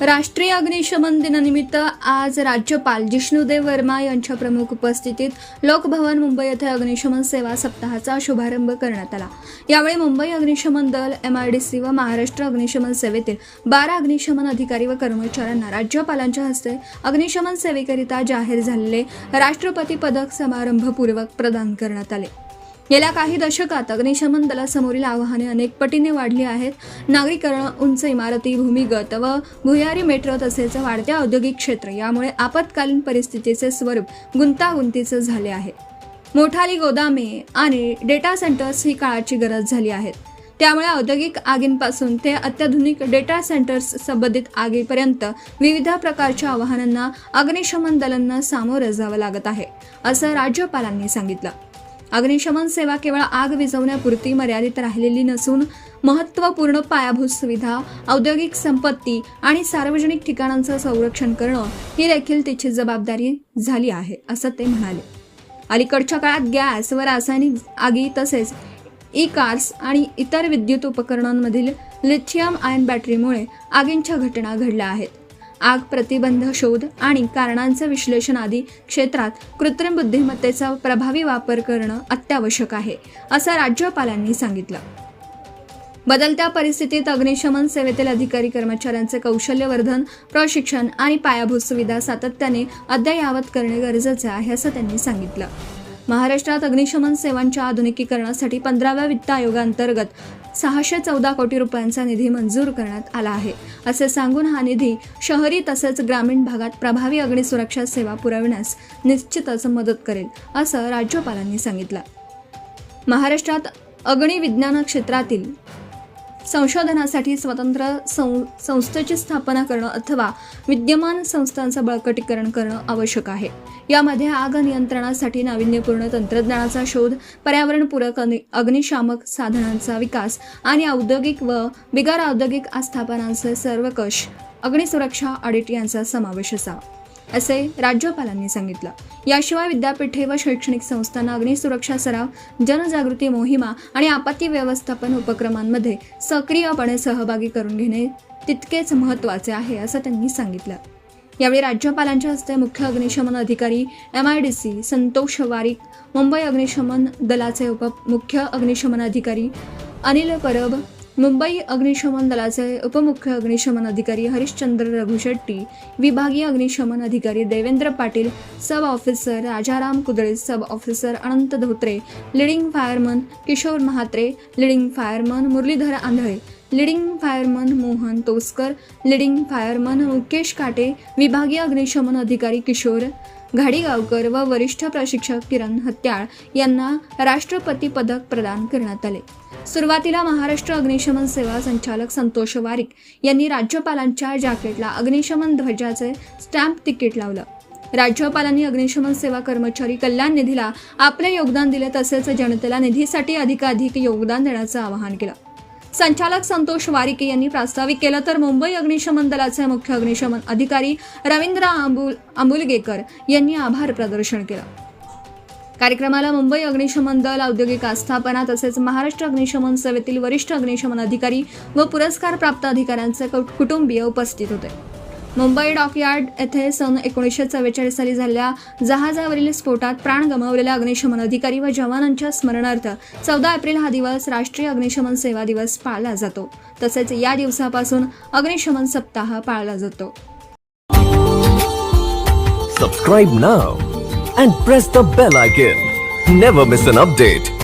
राष्ट्रीय अग्निशमन दिनानिमित्त आज राज्यपाल जिष्णुदेव वर्मा यांच्या प्रमुख उपस्थितीत लोकभवन मुंबई येथे अग्निशमन सेवा सप्ताहाचा शुभारंभ करण्यात आला। यावेळी मुंबई अग्निशमन दल, MIDC व महाराष्ट्र अग्निशमन सेवेतील 12 अग्निशमन अधिकारी व कर्मचाऱ्यांना राज्यपालांच्या हस्ते अग्निशमन सेवेकरिता जाहीर झालेले राष्ट्रपती पदक समारंभपूर्वक प्रदान करण्यात आले। गेल्या काही दशकात अग्निशमन दलासमोरील आव्हाने अनेक पटीने वाढली आहेत। नागरीकरण, उंच इमारती, भूमिगत व भुयारी मेट्रो तसेच वाढत्या औद्योगिक क्षेत्र यामुळे आपत्कालीन परिस्थितीचे स्वरूप गुंतागुंतीचे झाले आहे। मोठाली गोदामे आणि डेटा सेंटर्स ही काळाची गरज झाली आहेत। त्यामुळे औद्योगिक आगींपासून ते अत्याधुनिक डेटा सेंटर्स संबंधित आगीपर्यंत विविध प्रकारच्या आव्हानांना अग्निशमन दलांना सामोरं जावं लागत आहे, असं राज्यपालांनी सांगितलं। अग्निशमन सेवा केवळ आग विझवण्यापुरती मर्यादित राहिलेली नसून महत्त्वपूर्ण पायाभूत सुविधा, औद्योगिक संपत्ती आणि सार्वजनिक ठिकाणांचं संरक्षण करणं ही देखील तिची जबाबदारी झाली आहे, असं ते म्हणाले। अलीकडच्या काळात गॅस व रासायनिक आगी तसेच ई-कार्स आणि इतर विद्युत उपकरणांमधील लिथियम आयन बॅटरीमुळे आगींच्या घटना घडल्या आहेत। आग प्रतिबंध, शोध आणि कारणांचे विश्लेषण आदी क्षेत्रात कृत्रिम बुद्धिमत्तेचा प्रभावी वापर करणं अत्यावश्यक आहे, असं राज्यपालांनी सांगितलं। बदलत्या परिस्थितीत अग्निशमन सेवेतील अधिकारी कर्मचाऱ्यांचे कौशल्यवर्धन, प्रशिक्षण आणि पायाभूत सुविधा सातत्याने अद्ययावत करणे गरजेचे आहे, असं त्यांनी सांगितलं। महाराष्ट्रात अग्निशमन सेवांच्या आधुनिकीकरणासाठी 15व्या वित्त आयोगाअंतर्गत 614 कोटी रुपयांचा निधी मंजूर करण्यात आला आहे, असे सांगून हा निधी शहरी तसेच ग्रामीण भागात प्रभावी अग्निसुरक्षा सेवा पुरविण्यास निश्चितच मदत करेल, असं राज्यपालांनी सांगितलं। महाराष्ट्रात अग्निविज्ञान क्षेत्रातील संशोधनासाठी स्वतंत्र संस्थेची स्थापना करणं अथवा विद्यमान संस्थांचं बळकटीकरण करणं आवश्यक आहे। यामध्ये आग नियंत्रणासाठी नाविन्यपूर्ण तंत्रज्ञानाचा शोध, पर्यावरणपूरक अग्निशामक साधनांचा विकास आणि औद्योगिक व बिगर औद्योगिक आस्थापनांचे सर्वकष अग्निसुरक्षा ऑडिट यांचा समावेश असावा, असे राज्यपालांनी सांगितलं। याशिवाय विद्यापीठे व शैक्षणिक संस्थांना अग्निसुरक्षा सराव, जनजागृती मोहिमा आणि आपत्ती व्यवस्थापन उपक्रमांमध्ये सक्रियपणे सहभागी करून घेणे तितकेच महत्त्वाचे आहे, असं त्यांनी सांगितलं। यावेळी राज्यपालांच्या हस्ते मुख्य अग्निशमन अधिकारी MIDC संतोष वारिक, मुंबई अग्निशमन दलाचे उपमुख्य अग्निशमन अधिकारी अनिल परब, मुंबई अग्निशमन दलाचे उपमुख्य अग्निशमन अधिकारी हरिश्चंद्र रघुशेट्टी, विभागीय अग्निशमन अधिकारी Devendra Patil, sub officer Rajaram Kudale, sub officer Anant Dhotre, leading fireman Kishor Mhatre, leading fireman Muralidhar Andhale, leading fireman Mohan Toskar, leading fireman Mukesh Kate, विभागीय अग्निशमन अधिकारी किशोर घाडीगावकर व वरिष्ठ प्रशिक्षक किरण हत्याळ यांना राष्ट्रपती पदक प्रदान करण्यात आले। सुरुवातीला महाराष्ट्र अग्निशमन सेवा संचालक संतोष वारिक यांनी राज्यपालांच्या जॅकेटला अग्निशमन ध्वजाचे स्टॅम्प तिकीट लावलं। राज्यपालांनी अग्निशमन सेवा कर्मचारी कल्याण निधीला आपले योगदान दिले तसेच जनतेला निधीसाठी अधिकाधिक योगदान देण्याचं आवाहन केलं। संचालक संतोष वारिक यांनी प्रास्ताविक केलं तर मुंबई अग्निशमन दलाचे मुख्य अग्निशमन अधिकारी रवींद्र आंबुलगेकर यांनी आभार प्रदर्शन केलं। कार्यक्रमाला मुंबई अग्निशमन दल, औद्योगिक आस्थापना तसेच महाराष्ट्र अग्निशमन सेवेतील वरिष्ठ अग्निशमन अधिकारी व पुरस्कार प्राप्त अधिकाऱ्यांचे कुटुंबीय उपस्थित होते। मुंबई डॉकयार्ड येथे सन 1944 साली झालेल्या जहाजावरील स्फोटात प्राण गमावलेल्या अग्निशमन अधिकारी व जवानांच्या स्मरणार्थ 14 एप्रिल हा दिवस राष्ट्रीय अग्निशमन सेवा दिवस पाळला जातो। तसेच या दिवसापासून अग्निशमन सप्ताह पाळला जातो। Subscribe now and press the bell icon. Never miss an update.